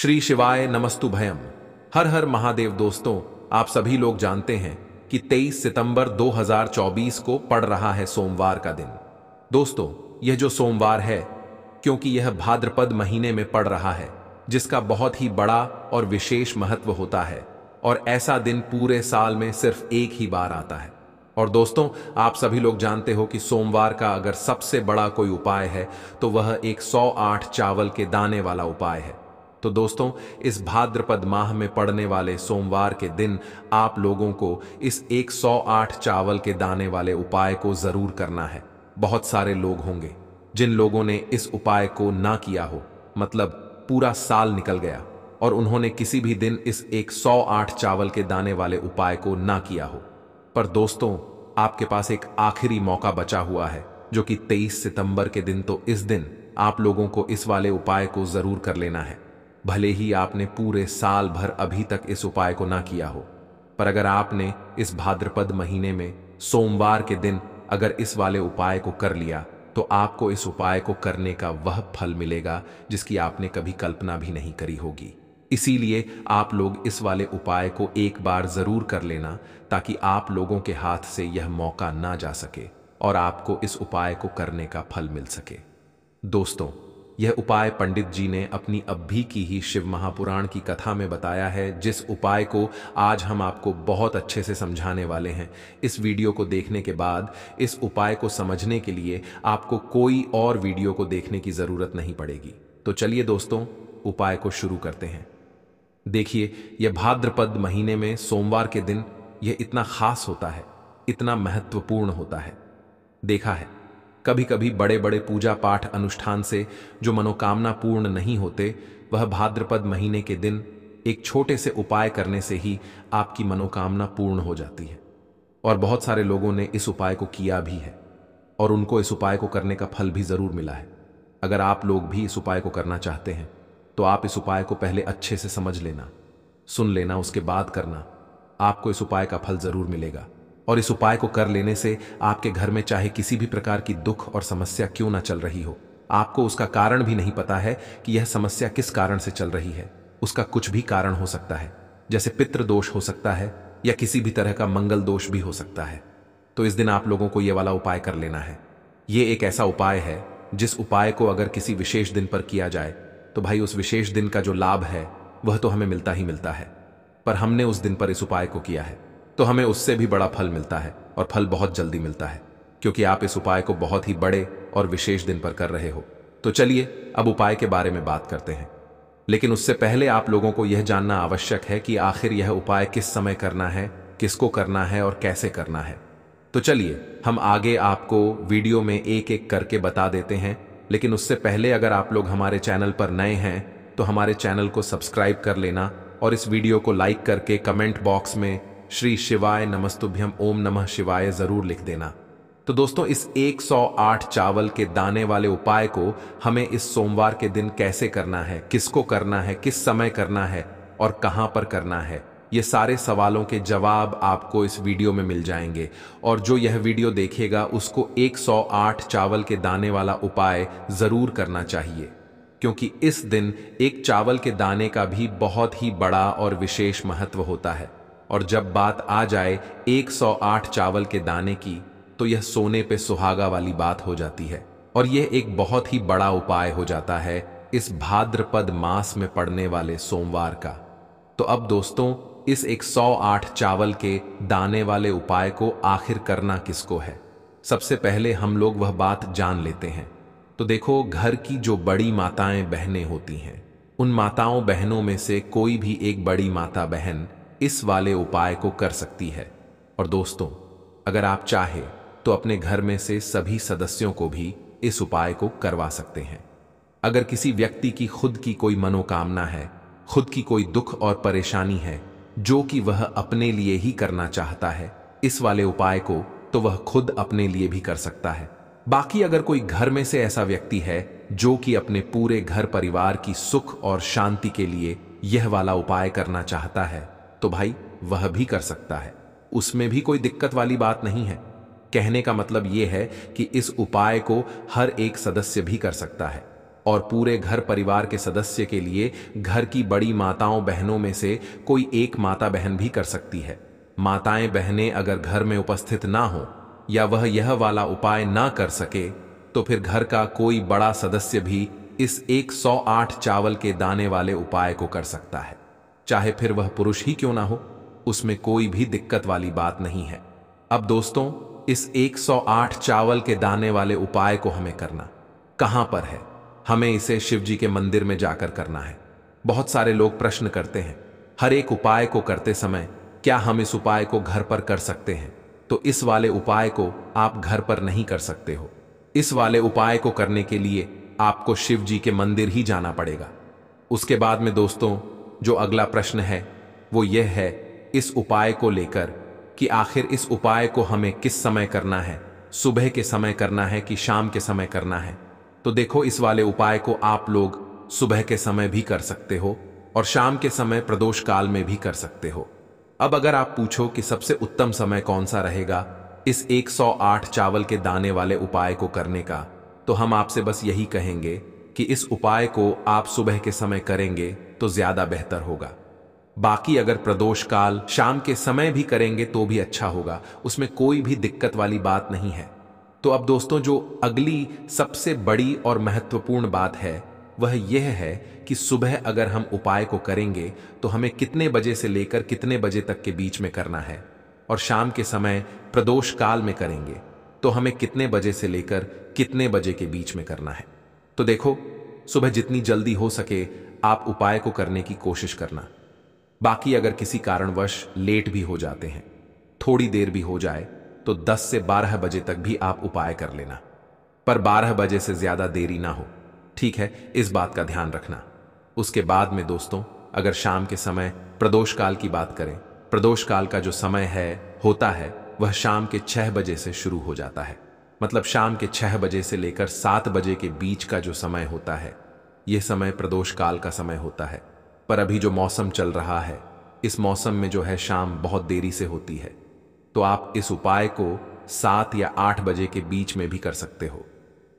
श्री शिवाय नमस्तु भयम। हर हर महादेव। दोस्तों, आप सभी लोग जानते हैं कि 23 सितंबर 2024 को पड़ रहा है सोमवार का दिन। दोस्तों, यह जो सोमवार है, क्योंकि यह भाद्रपद महीने में पड़ रहा है, जिसका बहुत ही बड़ा और विशेष महत्व होता है, और ऐसा दिन पूरे साल में सिर्फ एक ही बार आता है। और दोस्तों, आप सभी लोग जानते हो कि सोमवार का अगर सबसे बड़ा कोई उपाय है तो वह एक 108 चावल के दाने वाला उपाय है। तो दोस्तों, इस भाद्रपद माह में पड़ने वाले सोमवार के दिन आप लोगों को इस 108 चावल के दाने वाले उपाय को जरूर करना है। बहुत सारे लोग होंगे जिन लोगों ने इस उपाय को ना किया हो, मतलब पूरा साल निकल गया और उन्होंने किसी भी दिन इस 108 चावल के दाने वाले उपाय को ना किया हो। पर दोस्तों, आपके पास एक आखिरी मौका बचा हुआ है, जो कि 23 सितंबर के दिन। तो इस दिन आप लोगों को इस वाले उपाय को जरूर कर लेना है। भले ही आपने पूरे साल भर अभी तक इस उपाय को ना किया हो, पर अगर आपने इस भाद्रपद महीने में सोमवार के दिन अगर इस वाले उपाय को कर लिया, तो आपको इस उपाय को करने का वह फल मिलेगा जिसकी आपने कभी कल्पना भी नहीं करी होगी। इसीलिए आप लोग इस वाले उपाय को एक बार जरूर कर लेना, ताकि आप लोगों के हाथ से यह मौका ना जा सके और आपको इस उपाय को करने का फल मिल सके। दोस्तों, यह उपाय पंडित जी ने अपनी अभी की ही शिव महापुराण की कथा में बताया है, जिस उपाय को आज हम आपको बहुत अच्छे से समझाने वाले हैं। इस वीडियो को देखने के बाद इस उपाय को समझने के लिए आपको कोई और वीडियो को देखने की जरूरत नहीं पड़ेगी। तो चलिए दोस्तों, उपाय को शुरू करते हैं। देखिए, यह भाद्रपद महीने में सोमवार के दिन यह इतना खास होता है, इतना महत्वपूर्ण होता है। देखा है, कभी कभी बड़े बड़े पूजा पाठ अनुष्ठान से जो मनोकामना पूर्ण नहीं होते, वह भाद्रपद महीने के दिन एक छोटे से उपाय करने से ही आपकी मनोकामना पूर्ण हो जाती है। और बहुत सारे लोगों ने इस उपाय को किया भी है और उनको इस उपाय को करने का फल भी जरूर मिला है। अगर आप लोग भी इस उपाय को करना चाहते हैं तो आप इस उपाय को पहले अच्छे से समझ लेना, सुन लेना, उसके बाद करना। आपको इस उपाय का फल जरूर मिलेगा। और इस उपाय को कर लेने से आपके घर में चाहे किसी भी प्रकार की दुख और समस्या क्यों ना चल रही हो, आपको उसका कारण भी नहीं पता है कि यह समस्या किस कारण से चल रही है। उसका कुछ भी कारण हो सकता है, जैसे पितृ दोष हो सकता है या किसी भी तरह का मंगल दोष भी हो सकता है। तो इस दिन आप लोगों को यह वाला उपाय कर लेना है। यह एक ऐसा उपाय है जिस उपाय को अगर किसी विशेष दिन पर किया जाए तो भाई उस विशेष दिन का जो लाभ है वह तो हमें मिलता ही मिलता है। पर हमने उस दिन पर इस उपाय को किया है तो हमें उससे भी बड़ा फल मिलता है, और फल बहुत जल्दी मिलता है, क्योंकि आप इस उपाय को बहुत ही बड़े और विशेष दिन पर कर रहे हो। तो चलिए अब उपाय के बारे में बात करते हैं। लेकिन उससे पहले आप लोगों को यह जानना आवश्यक है कि आखिर यह उपाय किस समय करना है, किसको करना है और कैसे करना है। तो चलिए हम आगे आपको वीडियो में एक एक करके बता देते हैं। लेकिन उससे पहले अगर आप लोग हमारे चैनल पर नए हैं तो हमारे चैनल को सब्सक्राइब कर लेना और इस वीडियो को लाइक करके कमेंट बॉक्स में श्री शिवाय नमस्तुभ्यम ओम नमः शिवाय जरूर लिख देना। तो दोस्तों, इस 108 चावल के दाने वाले उपाय को हमें इस सोमवार के दिन कैसे करना है, किसको करना है, किस समय करना है और कहां पर करना है, ये सारे सवालों के जवाब आपको इस वीडियो में मिल जाएंगे। और जो यह वीडियो देखेगा उसको 108 चावल के दाने वाला उपाय जरूर करना चाहिए, क्योंकि इस दिन एक चावल के दाने का भी बहुत ही बड़ा और विशेष महत्व होता है। और जब बात आ जाए 108 चावल के दाने की, तो यह सोने पे सुहागा वाली बात हो जाती है और यह एक बहुत ही बड़ा उपाय हो जाता है इस भाद्रपद मास में पड़ने वाले सोमवार का। तो अब दोस्तों, इस 108 चावल के दाने वाले उपाय को आखिर करना किसको है, सबसे पहले हम लोग वह बात जान लेते हैं। तो देखो, घर की जो बड़ी माताएं बहनें होती हैं, उन माताओं बहनों में से कोई भी एक बड़ी माता बहन इस वाले उपाय को कर सकती है। और दोस्तों, अगर आप चाहे तो अपने घर में से सभी सदस्यों को भी इस उपाय को करवा सकते हैं। अगर किसी व्यक्ति की खुद की कोई मनोकामना है, खुद की कोई दुख और परेशानी है जो कि वह अपने लिए ही करना चाहता है इस वाले उपाय को, तो वह खुद अपने लिए भी कर सकता है। बाकी अगर कोई घर में से ऐसा व्यक्ति है जो कि अपने पूरे घर परिवार की सुख और शांति के लिए यह वाला उपाय करना चाहता है, तो भाई वह भी कर सकता है। उसमें भी कोई दिक्कत वाली बात नहीं है। कहने का मतलब यह है कि इस उपाय को हर एक सदस्य भी कर सकता है। और पूरे घर परिवार के सदस्य के लिए घर की बड़ी माताओं बहनों में से कोई एक माता बहन भी कर सकती है। माताएं बहनें अगर घर में उपस्थित ना हो या वह यह वाला उपाय ना कर सके तो फिर घर का कोई बड़ा सदस्य भी इस 108 चावल के दाने वाले उपाय को कर सकता है, चाहे फिर वह पुरुष ही क्यों ना हो, उसमें कोई भी दिक्कत वाली बात नहीं है। अब दोस्तों, इस 108 चावल के दाने वाले उपाय को हमें करना कहां पर है? हमें इसे शिव जी के मंदिर में जाकर करना है। बहुत सारे लोग प्रश्न करते हैं, हर एक उपाय को करते समय क्या हम इस उपाय को घर पर कर सकते हैं? तो इस वाले उपाय को आप घर पर नहीं कर सकते हो। इस वाले उपाय को करने के लिए आपको शिव जी के मंदिर ही जाना पड़ेगा। उसके बाद में दोस्तों, जो अगला प्रश्न है वो यह है इस उपाय को लेकर कि आखिर इस उपाय को हमें किस समय करना है, सुबह के समय करना है कि शाम के समय करना है? तो देखो, इस वाले उपाय को आप लोग सुबह के समय भी कर सकते हो और शाम के समय प्रदोष काल में भी कर सकते हो। अब अगर आप पूछो कि सबसे उत्तम समय कौन सा रहेगा इस 108 चावल के दाने वाले उपाय को करने का, तो हम आपसे बस यही कहेंगे कि इस उपाय को आप सुबह के समय करेंगे तो ज्यादा बेहतर होगा। बाकी अगर प्रदोष काल शाम के समय भी करेंगे तो भी अच्छा होगा, उसमें कोई भी दिक्कत वाली बात नहीं है। तो अब दोस्तों, जो अगली सबसे बड़ी और महत्वपूर्ण बात है वह यह है कि सुबह अगर हम उपाय को करेंगे तो हमें कितने बजे से लेकर कितने बजे तक के बीच में करना है, और शाम के समय प्रदोष काल में करेंगे तो हमें कितने बजे से लेकर कितने बजे के बीच में करना है। तो देखो, सुबह जितनी जल्दी हो सके आप उपाय को करने की कोशिश करना। बाकी अगर किसी कारणवश लेट भी हो जाते हैं, थोड़ी देर भी हो जाए, तो 10 से 12 बजे तक भी आप उपाय कर लेना, पर 12 बजे से ज्यादा देरी ना हो, ठीक है? इस बात का ध्यान रखना। उसके बाद में दोस्तों, अगर शाम के समय प्रदोष काल की बात करें, प्रदोष काल का जो समय होता है वह शाम के 6 बजे से शुरू हो जाता है। मतलब शाम के 6 बजे से लेकर 7 बजे के बीच का जो समय होता है, यह समय प्रदोष काल का समय होता है। पर अभी जो मौसम चल रहा है, इस मौसम में जो है शाम बहुत देरी से होती है, तो आप इस उपाय को 7 या 8 बजे के बीच में भी कर सकते हो।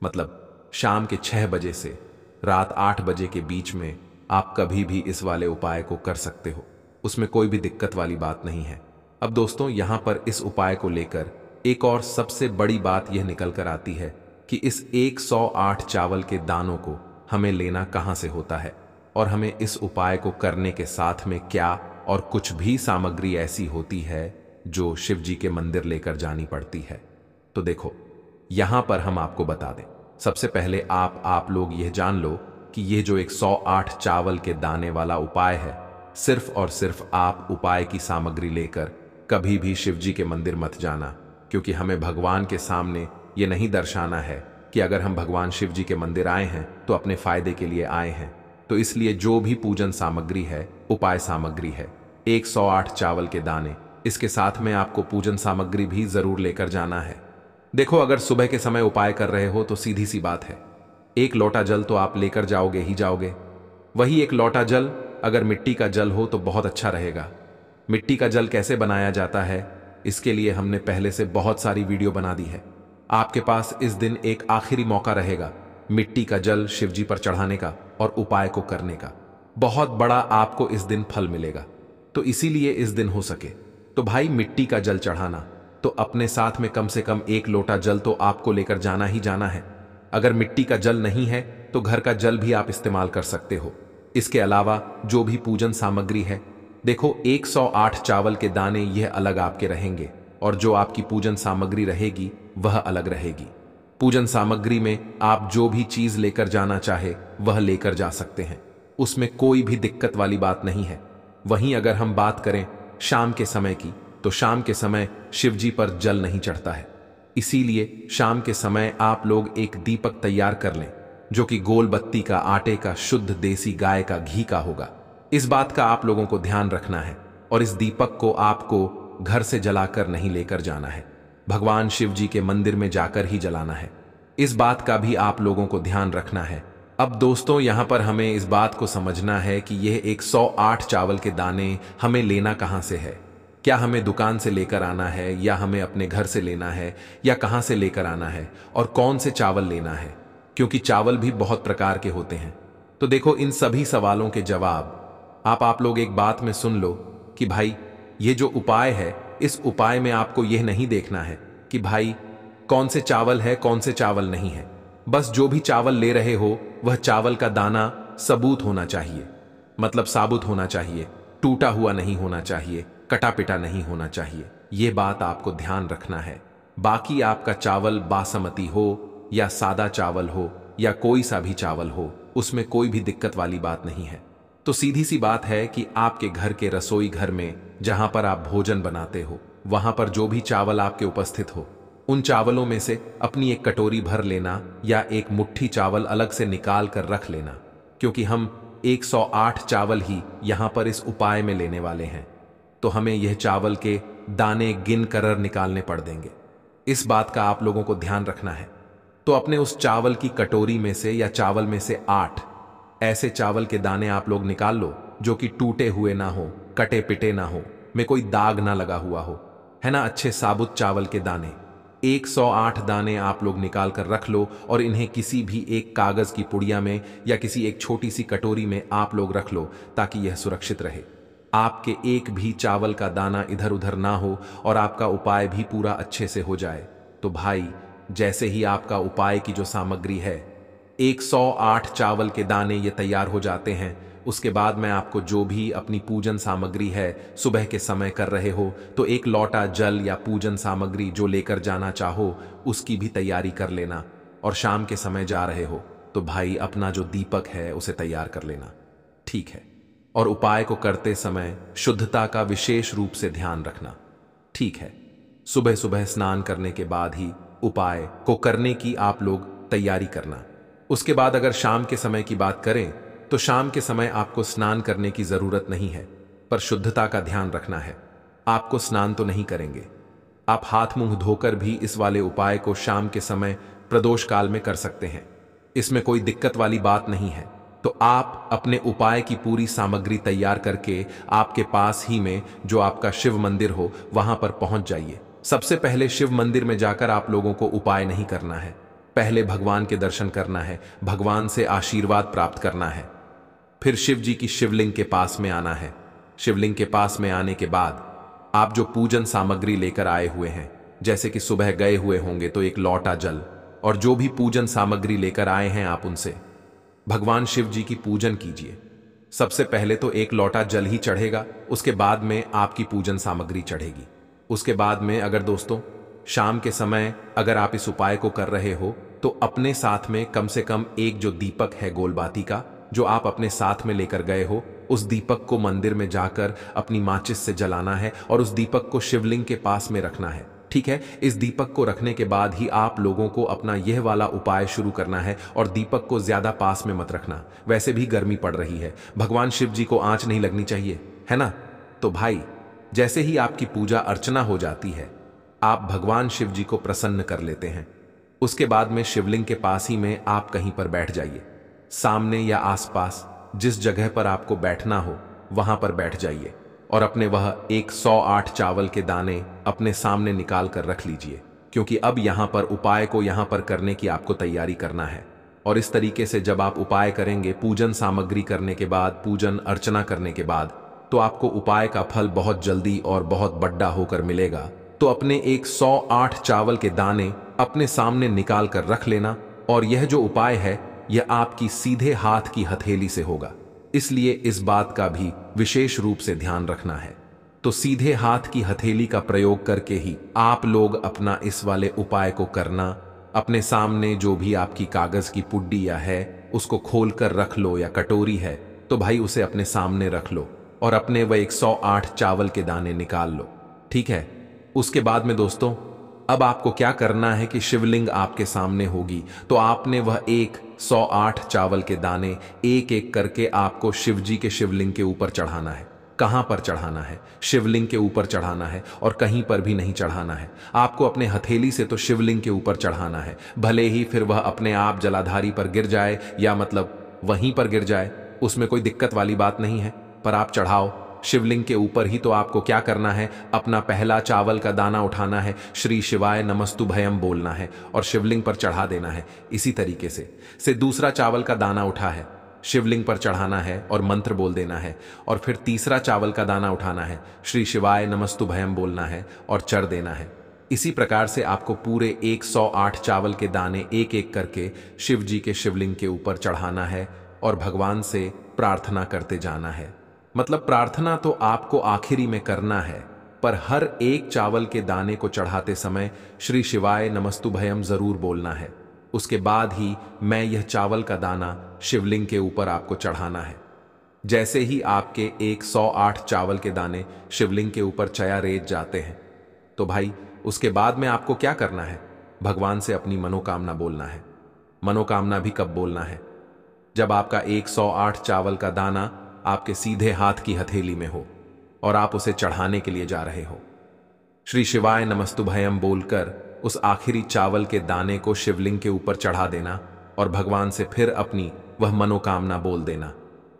मतलब शाम के 6 बजे से रात 8 बजे के बीच में आप कभी भी इस वाले उपाय को कर सकते हो, उसमें कोई भी दिक्कत वाली बात नहीं है। अब दोस्तों, यहां पर इस उपाय को लेकर एक और सबसे बड़ी बात यह निकल कर आती है कि इस 108 चावल के दानों को हमें लेना कहां से होता है, और हमें इस उपाय को करने के साथ में क्या और कुछ भी सामग्री ऐसी होती है जो शिव जी के मंदिर लेकर जानी पड़ती है। तो देखो, यहां पर हम आपको बता दें, सबसे पहले आप लोग यह जान लो कि यह जो 108 चावल के दाने वाला उपाय है, सिर्फ और सिर्फ आप उपाय की सामग्री लेकर कभी भी शिव जी के मंदिर मत जाना, क्योंकि हमें भगवान के सामने ये नहीं दर्शाना है कि अगर हम भगवान शिव जी के मंदिर आए हैं तो अपने फायदे के लिए आए हैं। तो इसलिए जो भी पूजन सामग्री है, उपाय सामग्री है, 108 चावल के दाने, इसके साथ में आपको पूजन सामग्री भी जरूर लेकर जाना है। देखो, अगर सुबह के समय उपाय कर रहे हो तो सीधी सी बात है, 1 लोटा जल तो आप लेकर जाओगे ही जाओगे। वही 1 लोटा जल अगर मिट्टी का जल हो तो बहुत अच्छा रहेगा। मिट्टी का जल कैसे बनाया जाता है, इसके लिए हमने पहले से बहुत सारी वीडियो बना दी है। आपके पास इस दिन एक आखिरी मौका रहेगा मिट्टी का जल शिव जी पर चढ़ाने का और उपाय को करने का। बहुत बड़ा आपको इस दिन फल मिलेगा। तो इसीलिए इस दिन हो सके तो भाई मिट्टी का जल चढ़ाना, तो अपने साथ में कम से कम 1 लोटा जल तो आपको लेकर जाना ही जाना है। अगर मिट्टी का जल नहीं है तो घर का जल भी आप इस्तेमाल कर सकते हो। इसके अलावा जो भी पूजन सामग्री है, देखो 108 चावल के दाने यह अलग आपके रहेंगे और जो आपकी पूजन सामग्री रहेगी वह अलग रहेगी। पूजन सामग्री में आप जो भी चीज लेकर जाना चाहे वह लेकर जा सकते हैं, उसमें कोई भी दिक्कत वाली बात नहीं है। वहीं अगर हम बात करें शाम के समय की, तो शाम के समय शिव जी पर जल नहीं चढ़ता है, इसीलिए शाम के समय आप लोग एक दीपक तैयार कर लें जो कि गोल बत्ती का, आटे का, शुद्ध देसी गाय का घी का होगा। इस बात का आप लोगों को ध्यान रखना है और इस दीपक को आपको घर से जलाकर नहीं लेकर जाना है, भगवान शिव जी के मंदिर में जाकर ही जलाना है। इस बात का भी आप लोगों को ध्यान रखना है। अब दोस्तों, यहां पर हमें इस बात को समझना है कि यह 108 चावल के दाने हमें लेना कहां से है। क्या हमें दुकान से लेकर आना है या हमें अपने घर से लेना है या कहां से लेकर आना है और कौन से चावल लेना है, क्योंकि चावल भी बहुत प्रकार के होते हैं। तो देखो, इन सभी सवालों के जवाब आप लोग एक बात में सुन लो कि भाई ये जो उपाय है, इस उपाय में आपको यह नहीं देखना है कि भाई कौन से चावल है कौन से चावल नहीं है। बस जो भी चावल ले रहे हो वह चावल का दाना सबूत होना चाहिए, मतलब साबुत होना चाहिए, टूटा हुआ नहीं होना चाहिए, कटा पिटा नहीं होना चाहिए। यह बात आपको ध्यान रखना है। बाकी आपका चावल बासमती हो या सादा चावल हो या कोई सा भी चावल हो, उसमें कोई भी दिक्कत वाली बात नहीं है। तो सीधी सी बात है कि आपके घर के रसोई घर में जहां पर आप भोजन बनाते हो, वहां पर जो भी चावल आपके उपस्थित हो, उन चावलों में से अपनी एक कटोरी भर लेना या एक मुट्ठी चावल अलग से निकाल कर रख लेना, क्योंकि हम 108 चावल ही यहां पर इस उपाय में लेने वाले हैं। तो हमें यह चावल के दाने गिन कर निकालने पड़ देंगे। इस बात का आप लोगों को ध्यान रखना है। तो अपने उस चावल की कटोरी में से या चावल में से 8 ऐसे चावल के दाने आप लोग निकाल लो जो कि टूटे हुए ना हो, कटे पिटे ना हो, में कोई दाग ना लगा हुआ हो, है ना। अच्छे साबुत चावल के दाने 108 दाने आप लोग निकाल कर रख लो और इन्हें किसी भी एक कागज की पुड़िया में या किसी एक छोटी सी कटोरी में आप लोग रख लो, ताकि यह सुरक्षित रहे। आपके एक भी चावल का दाना इधर उधर ना हो और आपका उपाय भी पूरा अच्छे से हो जाए। तो भाई जैसे ही आपका उपाय की जो सामग्री है, 108 चावल के दाने ये तैयार हो जाते हैं, उसके बाद मैं आपको जो भी अपनी पूजन सामग्री है सुबह के समय कर रहे हो, तो एक लोटा जल या पूजन सामग्री जो लेकर जाना चाहो उसकी भी तैयारी कर लेना। और शाम के समय जा रहे हो तो भाई अपना जो दीपक है उसे तैयार कर लेना, ठीक है। और उपाय को करते समय शुद्धता का विशेष रूप से ध्यान रखना, ठीक है। सुबह सुबह स्नान करने के बाद ही उपाय को करने की आप लोग तैयारी करना। उसके बाद अगर शाम के समय की बात करें तो शाम के समय आपको स्नान करने की जरूरत नहीं है, पर शुद्धता का ध्यान रखना है। आपको स्नान तो नहीं करेंगे, आप हाथ मुंह धोकर भी इस वाले उपाय को शाम के समय प्रदोष काल में कर सकते हैं। इसमें कोई दिक्कत वाली बात नहीं है। तो आप अपने उपाय की पूरी सामग्री तैयार करके आपके पास ही में जो आपका शिव मंदिर हो वहां पर पहुंच जाइए। सबसे पहले शिव मंदिर में जाकर आप लोगों को उपाय नहीं करना है, पहले भगवान के दर्शन करना है, भगवान से आशीर्वाद प्राप्त करना है। फिर शिव जी की शिवलिंग के पास में आना है। शिवलिंग के पास में आने के बाद आप जो पूजन सामग्री लेकर आए हुए हैं, जैसे कि सुबह गए हुए होंगे तो एक लोटा जल और जो भी पूजन सामग्री लेकर आए हैं आप उनसे भगवान शिव जी की पूजन कीजिए। सबसे पहले तो एक लोटा जल ही चढ़ेगा, उसके बाद में आपकी पूजन सामग्री चढ़ेगी। उसके बाद में अगर दोस्तों शाम के समय अगर आप इस उपाय को कर रहे हो तो अपने साथ में कम से कम एक जो दीपक है गोलबाती का, जो आप अपने साथ में लेकर गए हो, उस दीपक को मंदिर में जाकर अपनी माचिस से जलाना है और उस दीपक को शिवलिंग के पास में रखना है, ठीक है। इस दीपक को रखने के बाद ही आप लोगों को अपना यह वाला उपाय शुरू करना है और दीपक को ज्यादा पास में मत रखना, वैसे भी गर्मी पड़ रही है, भगवान शिव जी को आंच नहीं लगनी चाहिए, है ना। तो भाई जैसे ही आपकी पूजा अर्चना हो जाती है, आप भगवान शिव जी को प्रसन्न कर लेते हैं। उसके बाद में शिवलिंग के पास ही में आप कहीं पर बैठ जाइए, सामने या आसपास जिस जगह पर आपको बैठना हो वहां पर बैठ जाइए और अपने वह 108 चावल के दाने अपने सामने निकाल कर रख लीजिए, क्योंकि अब यहां पर उपाय को यहां पर करने की आपको तैयारी करना है। और इस तरीके से जब आप उपाय करेंगे, पूजन सामग्री करने के बाद, पूजन अर्चना करने के बाद, तो आपको उपाय का फल बहुत जल्दी और बहुत बड़ा होकर मिलेगा। तो अपने 108 चावल के दाने अपने सामने निकाल कर रख लेना और यह जो उपाय है यह आपकी सीधे हाथ की हथेली से होगा, इसलिए इस बात का भी विशेष रूप से ध्यान रखना है। तो सीधे हाथ की हथेली का प्रयोग करके ही आप लोग अपना इस वाले उपाय को करना। अपने सामने जो भी आपकी कागज की पुड्डिया है उसको खोल कर रख लो, या कटोरी है तो भाई उसे अपने सामने रख लो और अपने वह 108 चावल के दाने निकाल लो, ठीक है। उसके बाद में दोस्तों अब आपको क्या करना है कि शिवलिंग आपके सामने होगी, तो आपने वह 108 चावल के दाने एक एक करके आपको शिव जी के शिवलिंग के ऊपर चढ़ाना है। कहां पर चढ़ाना है? शिवलिंग के ऊपर चढ़ाना है और कहीं पर भी नहीं चढ़ाना है। आपको अपने हथेली से तो शिवलिंग के ऊपर चढ़ाना है, भले ही फिर वह अपने आप जलाधारी पर गिर जाए या मतलब वहीं पर गिर जाए, उसमें कोई दिक्कत वाली बात नहीं है, पर आप चढ़ाओ, शिवलिंग के ऊपर ही तो आपको क्या करना है, अपना पहला चावल का दाना उठाना है, श्री शिवाय नमस्तुभयम बोलना है और शिवलिंग पर चढ़ा देना है। इसी तरीके से दूसरा चावल का दाना उठा है, शिवलिंग पर चढ़ाना है और मंत्र बोल देना है। और फिर तीसरा चावल का दाना उठाना है, श्री शिवाय नमस्तुभयम बोलना है और चढ़ देना है। इसी प्रकार से आपको पूरे 108 चावल के दाने एक एक करके शिव जी के शिवलिंग के ऊपर चढ़ाना है और भगवान से प्रार्थना करते जाना है। मतलब प्रार्थना तो आपको आखिरी में करना है, पर हर एक चावल के दाने को चढ़ाते समय श्री शिवाय नमस्तुभयम जरूर बोलना है। उसके बाद ही मैं यह चावल का दाना शिवलिंग के ऊपर आपको चढ़ाना है। जैसे ही आपके 108 चावल के दाने शिवलिंग के ऊपर चया रेत जाते हैं, तो भाई उसके बाद में आपको क्या करना है, भगवान से अपनी मनोकामना बोलना है। मनोकामना भी कब बोलना है, जब आपका 108 चावल का दाना आपके सीधे हाथ की हथेली में हो और आप उसे चढ़ाने के लिए जा रहे हो। श्री शिवाय नमस्तुभयम बोलकर उस आखिरी चावल के दाने को शिवलिंग के ऊपर चढ़ा देना और भगवान से फिर अपनी वह मनोकामना बोल देना,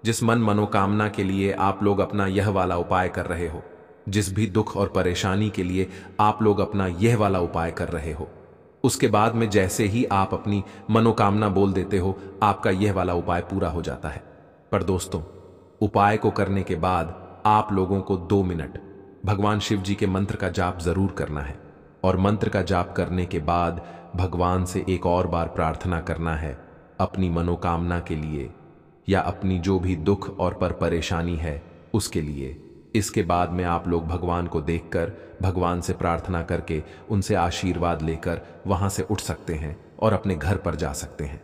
जिस मनोकामना के लिए आप लोग अपना यह वाला उपाय कर रहे हो, जिस भी दुख और परेशानी के लिए आप लोग अपना यह वाला उपाय कर रहे हो। उसके बाद में जैसे ही आप अपनी मनोकामना बोल देते हो, आपका यह वाला उपाय पूरा हो जाता है। पर दोस्तों, उपाय को करने के बाद आप लोगों को 2 मिनट भगवान शिव जी के मंत्र का जाप जरूर करना है और मंत्र का जाप करने के बाद भगवान से एक और बार प्रार्थना करना है अपनी मनोकामना के लिए या अपनी जो भी दुख और परेशानी है उसके लिए। इसके बाद में आप लोग भगवान को देखकर भगवान से प्रार्थना करके उनसे आशीर्वाद लेकर वहां से उठ सकते हैं और अपने घर पर जा सकते हैं।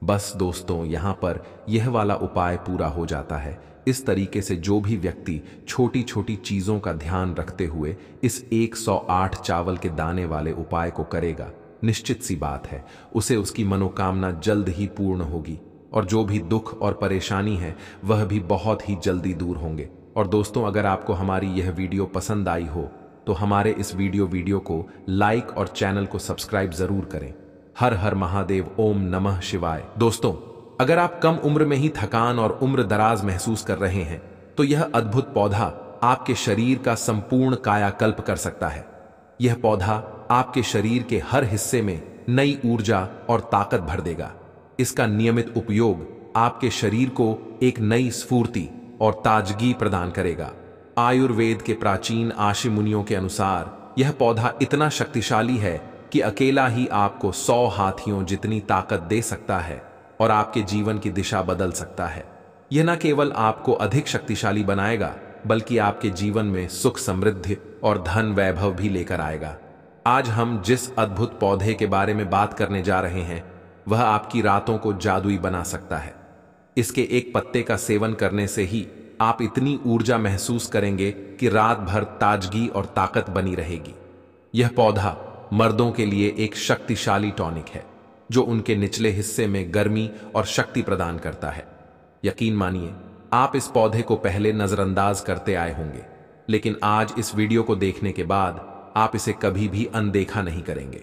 बस दोस्तों, यहाँ पर यह वाला उपाय पूरा हो जाता है। इस तरीके से जो भी व्यक्ति छोटी छोटी चीजों का ध्यान रखते हुए इस 108 चावल के दाने वाले उपाय को करेगा, निश्चित सी बात है उसे उसकी मनोकामना जल्द ही पूर्ण होगी और जो भी दुख और परेशानी है वह भी बहुत ही जल्दी दूर होंगे। और दोस्तों, अगर आपको हमारी यह वीडियो पसंद आई हो तो हमारे इस वीडियो को लाइक और चैनल को सब्सक्राइब जरूर करें। हर हर महादेव, ओम नमः शिवाय। दोस्तों, अगर आप कम उम्र में ही थकान और उम्र दराज महसूस कर रहे हैं तो यह अद्भुत पौधा आपके शरीर का संपूर्ण कायाकल्प कर सकता है। यह पौधा आपके शरीर के हर हिस्से में नई ऊर्जा और ताकत भर देगा। इसका नियमित उपयोग आपके शरीर को एक नई स्फूर्ति और ताजगी प्रदान करेगा। आयुर्वेद के प्राचीन आशी मुनियों के अनुसार यह पौधा इतना शक्तिशाली है कि अकेला ही आपको 100 हाथियों जितनी ताकत दे सकता है और आपके जीवन की दिशा बदल सकता है। यह न केवल आपको अधिक शक्तिशाली बनाएगा बल्कि आपके जीवन में सुख, समृद्धि और धन वैभव भी लेकर आएगा। आज हम जिस अद्भुत पौधे के बारे में बात करने जा रहे हैं वह आपकी रातों को जादुई बना सकता है। इसके एक पत्ते का सेवन करने से ही आप इतनी ऊर्जा महसूस करेंगे कि रात भर ताजगी और ताकत बनी रहेगी। यह पौधा मर्दों के लिए एक शक्तिशाली टॉनिक है जो उनके निचले हिस्से में गर्मी और शक्ति प्रदान करता है। यकीन मानिए, आप इस पौधे को पहले नजरअंदाज करते आए होंगे, लेकिन आज इस वीडियो को देखने के बाद आप इसे कभी भी अनदेखा नहीं करेंगे।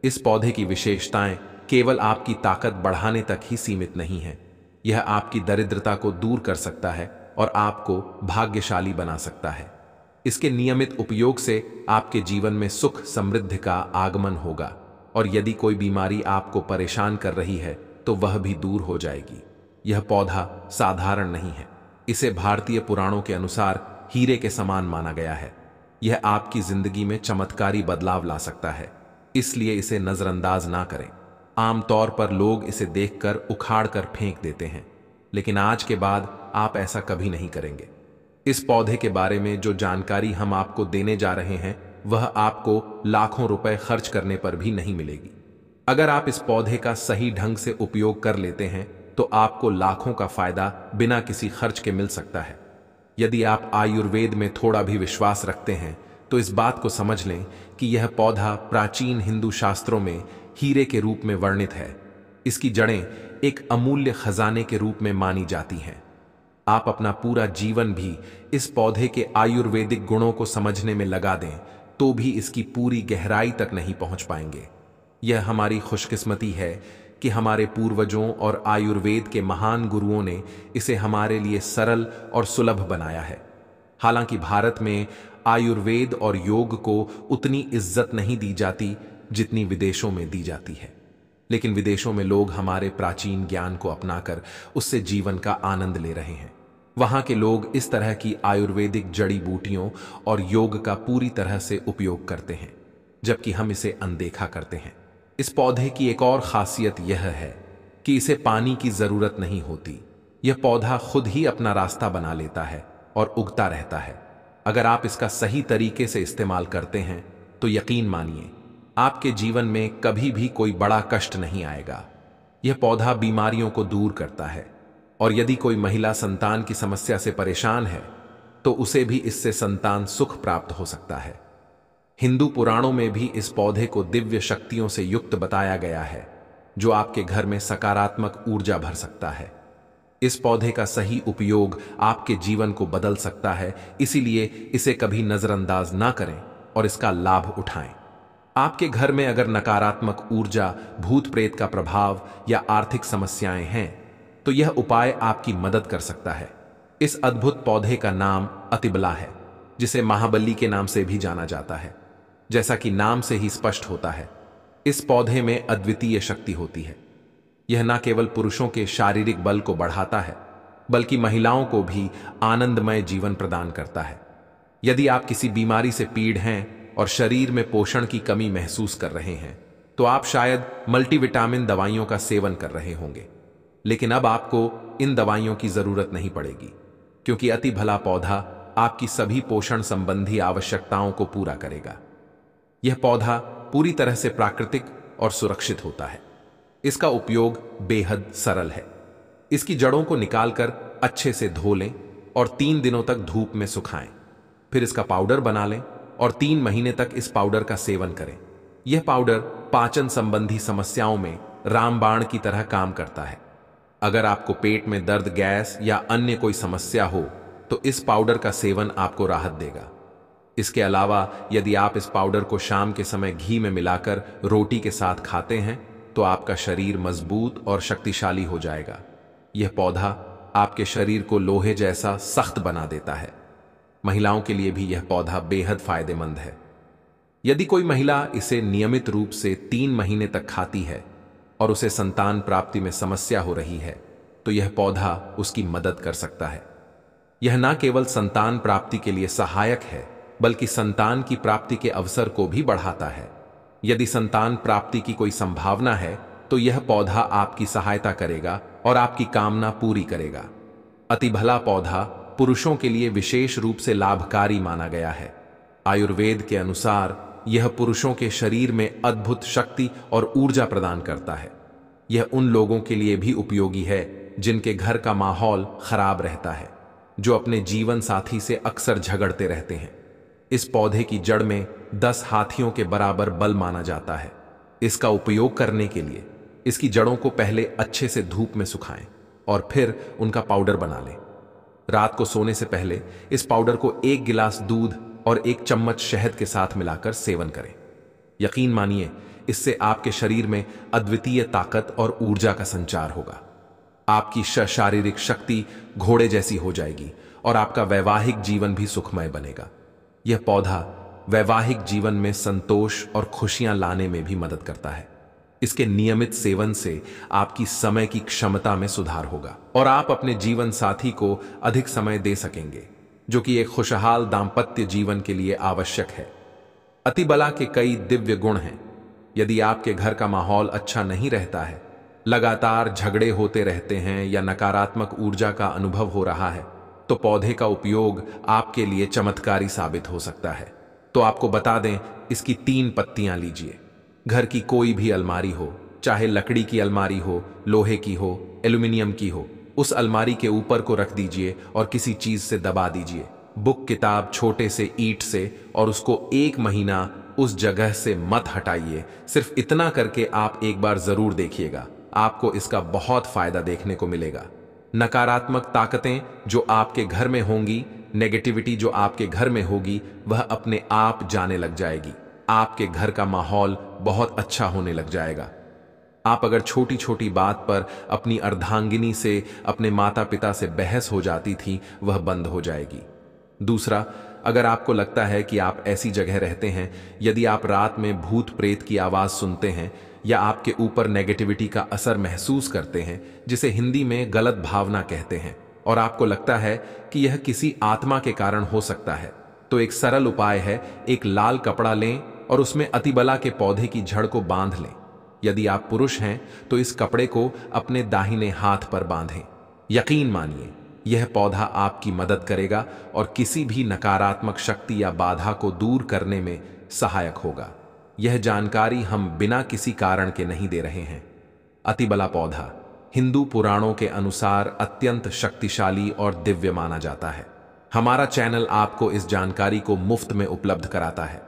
इस पौधे की विशेषताएं केवल आपकी ताकत बढ़ाने तक ही सीमित नहीं है, यह आपकी दरिद्रता को दूर कर सकता है और आपको भाग्यशाली बना सकता है। इसके नियमित उपयोग से आपके जीवन में सुख, समृद्धि का आगमन होगा और यदि कोई बीमारी आपको परेशान कर रही है तो वह भी दूर हो जाएगी। यह पौधा साधारण नहीं है, इसे भारतीय पुराणों के अनुसार हीरे के समान माना गया है। यह आपकी जिंदगी में चमत्कारी बदलाव ला सकता है, इसलिए इसे नजरअंदाज ना करें। आमतौर पर लोग इसे देखकर उखाड़ कर फेंक देते हैं, लेकिन आज के बाद आप ऐसा कभी नहीं करेंगे। इस पौधे के बारे में जो जानकारी हम आपको देने जा रहे हैं वह आपको लाखों रुपए खर्च करने पर भी नहीं मिलेगी। अगर आप इस पौधे का सही ढंग से उपयोग कर लेते हैं तो आपको लाखों का फायदा बिना किसी खर्च के मिल सकता है। यदि आप आयुर्वेद में थोड़ा भी विश्वास रखते हैं तो इस बात को समझ लें कि यह पौधा प्राचीन हिंदू शास्त्रों में हीरे के रूप में वर्णित है। इसकी जड़ें एक अमूल्य खजाने के रूप में मानी जाती हैं। आप अपना पूरा जीवन भी इस पौधे के आयुर्वेदिक गुणों को समझने में लगा दें तो भी इसकी पूरी गहराई तक नहीं पहुंच पाएंगे। यह हमारी खुशकिस्मती है कि हमारे पूर्वजों और आयुर्वेद के महान गुरुओं ने इसे हमारे लिए सरल और सुलभ बनाया है। हालांकि भारत में आयुर्वेद और योग को उतनी इज्जत नहीं दी जाती जितनी विदेशों में दी जाती है। लेकिन विदेशों में लोग हमारे प्राचीन ज्ञान को अपनाकर उससे जीवन का आनंद ले रहे हैं। वहां के लोग इस तरह की आयुर्वेदिक जड़ी बूटियों और योग का पूरी तरह से उपयोग करते हैं, जबकि हम इसे अनदेखा करते हैं। इस पौधे की एक और खासियत यह है कि इसे पानी की जरूरत नहीं होती। यह पौधा खुद ही अपना रास्ता बना लेता है और उगता रहता है। अगर आप इसका सही तरीके से इस्तेमाल करते हैं तो यकीन मानिए आपके जीवन में कभी भी कोई बड़ा कष्ट नहीं आएगा। यह पौधा बीमारियों को दूर करता है, और यदि कोई महिला संतान की समस्या से परेशान है तो उसे भी इससे संतान सुख प्राप्त हो सकता है। हिंदू पुराणों में भी इस पौधे को दिव्य शक्तियों से युक्त बताया गया है, जो आपके घर में सकारात्मक ऊर्जा भर सकता है। इस पौधे का सही उपयोग आपके जीवन को बदल सकता है, इसीलिए इसे कभी नजरअंदाज ना करें और इसका लाभ उठाएं। आपके घर में अगर नकारात्मक ऊर्जा, भूत प्रेत का प्रभाव या आर्थिक समस्याएं हैं तो यह उपाय आपकी मदद कर सकता है। इस अद्भुत पौधे का नाम अतिबला है, जिसे महाबली के नाम से भी जाना जाता है। जैसा कि नाम से ही स्पष्ट होता है, इस पौधे में अद्वितीय शक्ति होती है। यह न केवल पुरुषों के शारीरिक बल को बढ़ाता है, बल्कि महिलाओं को भी आनंदमय जीवन प्रदान करता है। यदि आप किसी बीमारी से पीड़ हैं और शरीर में पोषण की कमी महसूस कर रहे हैं तो आप शायद मल्टीविटामिन दवाइयों का सेवन कर रहे होंगे। लेकिन अब आपको इन दवाइयों की जरूरत नहीं पड़ेगी, क्योंकि अति भला पौधा आपकी सभी पोषण संबंधी आवश्यकताओं को पूरा करेगा। यह पौधा पूरी तरह से प्राकृतिक और सुरक्षित होता है। इसका उपयोग बेहद सरल है। इसकी जड़ों को निकालकर अच्छे से धो लें और 3 दिनों तक धूप में सुखाएं। फिर इसका पाउडर बना लें और 3 महीने तक इस पाउडर का सेवन करें। यह पाउडर पाचन संबंधी समस्याओं में रामबाण की तरह काम करता है। अगर आपको पेट में दर्द, गैस या अन्य कोई समस्या हो तो इस पाउडर का सेवन आपको राहत देगा। इसके अलावा यदि आप इस पाउडर को शाम के समय घी में मिलाकर रोटी के साथ खाते हैं तो आपका शरीर मजबूत और शक्तिशाली हो जाएगा। यह पौधा आपके शरीर को लोहे जैसा सख्त बना देता है। महिलाओं के लिए भी यह पौधा बेहद फायदेमंद है। यदि कोई महिला इसे नियमित रूप से 3 महीने तक खाती है और उसे संतान प्राप्ति में समस्या हो रही है तो यह पौधा उसकी मदद कर सकता है। यह न केवल संतान प्राप्ति के लिए सहायक है, बल्कि संतान की प्राप्ति के अवसर को भी बढ़ाता है। यदि संतान प्राप्ति की कोई संभावना है तो यह पौधा आपकी सहायता करेगा और आपकी कामना पूरी करेगा। अतिभला पौधा पुरुषों के लिए विशेष रूप से लाभकारी माना गया है। आयुर्वेद के अनुसार यह पुरुषों के शरीर में अद्भुत शक्ति और ऊर्जा प्रदान करता है। यह उन लोगों के लिए भी उपयोगी है जिनके घर का माहौल खराब रहता है, जो अपने जीवन साथी से अक्सर झगड़ते रहते हैं। इस पौधे की जड़ में 10 हाथियों के बराबर बल माना जाता है। इसका उपयोग करने के लिए इसकी जड़ों को पहले अच्छे से धूप में सुखाएं और फिर उनका पाउडर बना लें। रात को सोने से पहले इस पाउडर को 1 गिलास दूध और 1 चम्मच शहद के साथ मिलाकर सेवन करें। यकीन मानिए, इससे आपके शरीर में अद्वितीय ताकत और ऊर्जा का संचार होगा। आपकी शारीरिक शक्ति घोड़े जैसी हो जाएगी और आपका वैवाहिक जीवन भी सुखमय बनेगा। यह पौधा वैवाहिक जीवन में संतोष और खुशियां लाने में भी मदद करता है। इसके नियमित सेवन से आपकी समय की क्षमता में सुधार होगा और आप अपने जीवन साथी को अधिक समय दे सकेंगे, जो कि एक खुशहाल दाम्पत्य जीवन के लिए आवश्यक है। अतिबला के कई दिव्य गुण हैं। यदि आपके घर का माहौल अच्छा नहीं रहता है, लगातार झगड़े होते रहते हैं या नकारात्मक ऊर्जा का अनुभव हो रहा है, तो पौधे का उपयोग आपके लिए चमत्कारी साबित हो सकता है। तो आपको बता दें, इसकी 3 पत्तियां लीजिए। घर की कोई भी अलमारी हो, चाहे लकड़ी की अलमारी हो, लोहे की हो, एल्यूमिनियम की हो, उस अलमारी के ऊपर को रख दीजिए और किसी चीज से दबा दीजिए, बुक, किताब, छोटे से ईंट से, और उसको 1 महीना उस जगह से मत हटाइए। सिर्फ इतना करके आप एक बार जरूर देखिएगा, आपको इसका बहुत फायदा देखने को मिलेगा। नकारात्मक ताकतें जो आपके घर में होंगी, नेगेटिविटी जो आपके घर में होगी, वह अपने आप जाने लग जाएगी। आपके घर का माहौल बहुत अच्छा होने लग जाएगा। आप अगर छोटी छोटी बात पर अपनी अर्धांगिनी से, अपने माता पिता से बहस हो जाती थी, वह बंद हो जाएगी। दूसरा, अगर आपको लगता है कि आप ऐसी जगह रहते हैं, यदि आप रात में भूत प्रेत की आवाज सुनते हैं या आपके ऊपर नेगेटिविटी का असर महसूस करते हैं, जिसे हिंदी में गलत भावना कहते हैं, और आपको लगता है कि यह किसी आत्मा के कारण हो सकता है, तो एक सरल उपाय है, एक लाल कपड़ा लें और उसमें अतिबला के पौधे की जड़ को बांध लें। यदि आप पुरुष हैं तो इस कपड़े को अपने दाहिने हाथ पर बांधें। यकीन मानिए, यह पौधा आपकी मदद करेगा और किसी भी नकारात्मक शक्ति या बाधा को दूर करने में सहायक होगा। यह जानकारी हम बिना किसी कारण के नहीं दे रहे हैं। अतिबला पौधा हिंदू पुराणों के अनुसार अत्यंत शक्तिशाली और दिव्य माना जाता है। हमारा चैनल आपको इस जानकारी को मुफ्त में उपलब्ध कराता है।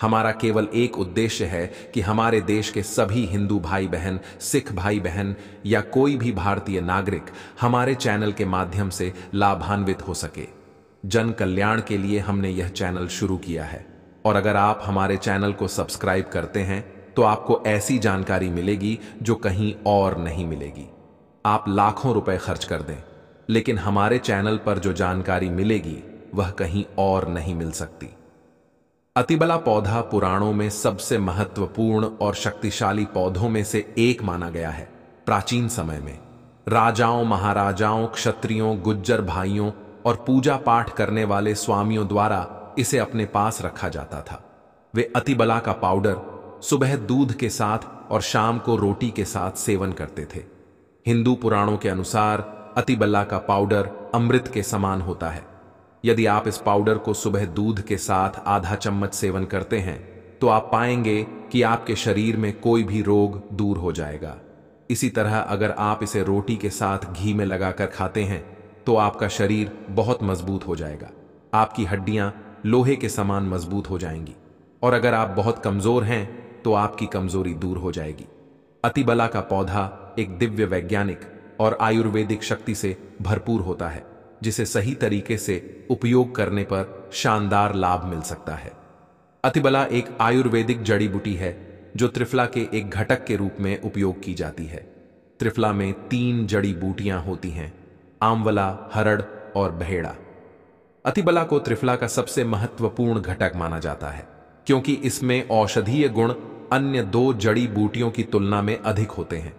हमारा केवल एक उद्देश्य है कि हमारे देश के सभी हिंदू भाई बहन, सिख भाई बहन या कोई भी भारतीय नागरिक हमारे चैनल के माध्यम से लाभान्वित हो सके। जन कल्याण के लिए हमने यह चैनल शुरू किया है, और अगर आप हमारे चैनल को सब्सक्राइब करते हैं तो आपको ऐसी जानकारी मिलेगी जो कहीं और नहीं मिलेगी। आप लाखों रुपए खर्च कर दें, लेकिन हमारे चैनल पर जो जानकारी मिलेगी वह कहीं और नहीं मिल सकती। अतिबला पौधा पुराणों में सबसे महत्वपूर्ण और शक्तिशाली पौधों में से एक माना गया है। प्राचीन समय में राजाओं, महाराजाओं, क्षत्रियों, गुज्जर भाइयों और पूजा पाठ करने वाले स्वामियों द्वारा इसे अपने पास रखा जाता था। वे अतिबला का पाउडर सुबह दूध के साथ और शाम को रोटी के साथ सेवन करते थे। हिंदू पुराणों के अनुसार अतिबला का पाउडर अमृत के समान होता है। यदि आप इस पाउडर को सुबह दूध के साथ आधा चम्मच सेवन करते हैं तो आप पाएंगे कि आपके शरीर में कोई भी रोग दूर हो जाएगा। इसी तरह अगर आप इसे रोटी के साथ घी में लगाकर खाते हैं तो आपका शरीर बहुत मजबूत हो जाएगा। आपकी हड्डियां लोहे के समान मजबूत हो जाएंगी, और अगर आप बहुत कमजोर हैं तो आपकी कमजोरी दूर हो जाएगी। अतिबला का पौधा एक दिव्य वैज्ञानिक और आयुर्वेदिक शक्ति से भरपूर होता है, जिसे सही तरीके से उपयोग करने पर शानदार लाभ मिल सकता है। अतिबला एक आयुर्वेदिक जड़ी बूटी है जो त्रिफला के एक घटक के रूप में उपयोग की जाती है। त्रिफला में 3 जड़ी बूटियां होती हैं, आंवला, हरड़ और बहेड़ा। अतिबला को त्रिफला का सबसे महत्वपूर्ण घटक माना जाता है, क्योंकि इसमें औषधीय गुण अन्य 2 जड़ी बूटियों की तुलना में अधिक होते हैं।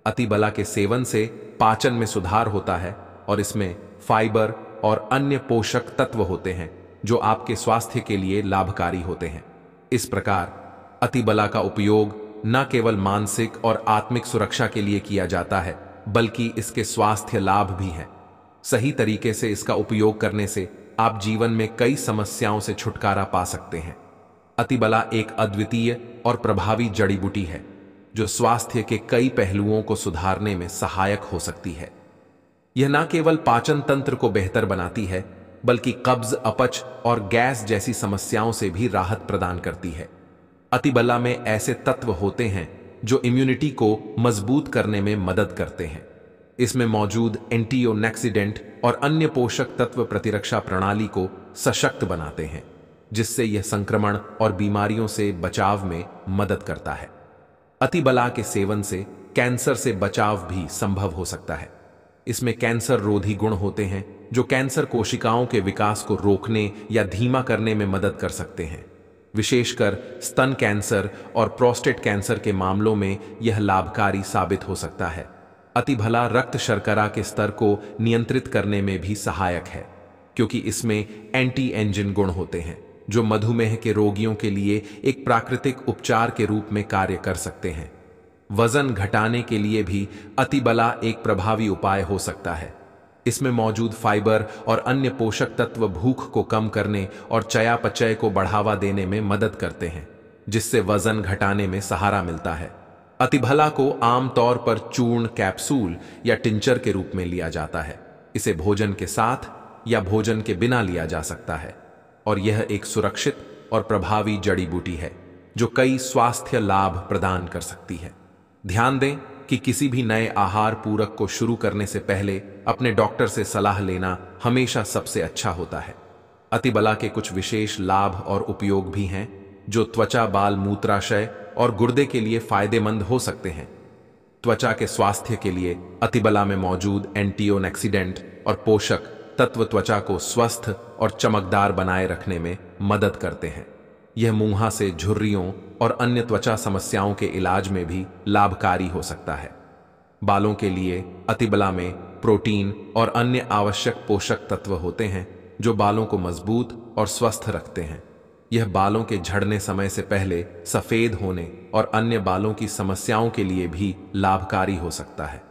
अतिबला के सेवन से पाचन में सुधार होता है और इसमें फाइबर और अन्य पोषक तत्व होते हैं जो आपके स्वास्थ्य के लिए लाभकारी होते हैं। इस प्रकार अतिबला का उपयोग न केवल मानसिक और आत्मिक सुरक्षा के लिए किया जाता है, बल्कि इसके स्वास्थ्य लाभ भी हैं। सही तरीके से इसका उपयोग करने से आप जीवन में कई समस्याओं से छुटकारा पा सकते हैं। अतिबला एक अद्वितीय और प्रभावी जड़ी बूटी है जो स्वास्थ्य के कई पहलुओं को सुधारने में सहायक हो सकती है। यह न केवल पाचन तंत्र को बेहतर बनाती है, बल्कि कब्ज, अपच और गैस जैसी समस्याओं से भी राहत प्रदान करती है। अतिबला में ऐसे तत्व होते हैं जो इम्यूनिटी को मजबूत करने में मदद करते हैं। इसमें मौजूद एंटीऑक्सीडेंट और अन्य पोषक तत्व प्रतिरक्षा प्रणाली को सशक्त बनाते हैं, जिससे यह संक्रमण और बीमारियों से बचाव में मदद करता है। अतिबला के सेवन से कैंसर से बचाव भी संभव हो सकता है। इसमें कैंसर रोधी गुण होते हैं जो कैंसर कोशिकाओं के विकास को रोकने या धीमा करने में मदद कर सकते हैं। विशेषकर स्तन कैंसर और प्रोस्टेट कैंसर के मामलों में यह लाभकारी साबित हो सकता है। अतिबला रक्त शर्करा के स्तर को नियंत्रित करने में भी सहायक है, क्योंकि इसमें एंटी एंजिन गुण होते हैं जो मधुमेह के रोगियों के लिए एक प्राकृतिक उपचार के रूप में कार्य कर सकते हैं। वजन घटाने के लिए भी अतिबला एक प्रभावी उपाय हो सकता है। इसमें मौजूद फाइबर और अन्य पोषक तत्व भूख को कम करने और चयापचय को बढ़ावा देने में मदद करते हैं, जिससे वजन घटाने में सहारा मिलता है। अतिबला को आमतौर पर चूर्ण, कैप्सूल या टिंचर के रूप में लिया जाता है। इसे भोजन के साथ या भोजन के बिना लिया जा सकता है, और यह एक सुरक्षित और प्रभावी जड़ी बूटी है जो कई स्वास्थ्य लाभ प्रदान कर सकती है। ध्यान दें कि किसी भी नए आहार पूरक को शुरू करने से पहले अपने डॉक्टर से सलाह लेना हमेशा सबसे अच्छा होता है। अतिबला के कुछ विशेष लाभ और उपयोग भी हैं जो त्वचा, बाल, मूत्राशय और गुर्दे के लिए फायदेमंद हो सकते हैं। त्वचा के स्वास्थ्य के लिए अतिबला में मौजूद एंटीऑक्सीडेंट और पोषक तत्व त्वचा को स्वस्थ और चमकदार बनाए रखने में मदद करते हैं। यह मुंहा से झुर्रियों और अन्य त्वचा समस्याओं के इलाज में भी लाभकारी हो सकता है। बालों के लिए अतिबला में प्रोटीन और अन्य आवश्यक पोषक तत्व होते हैं जो बालों को मजबूत और स्वस्थ रखते हैं। यह बालों के झड़ने समय से पहले सफेद होने और अन्य बालों की समस्याओं के लिए भी लाभकारी हो सकता है।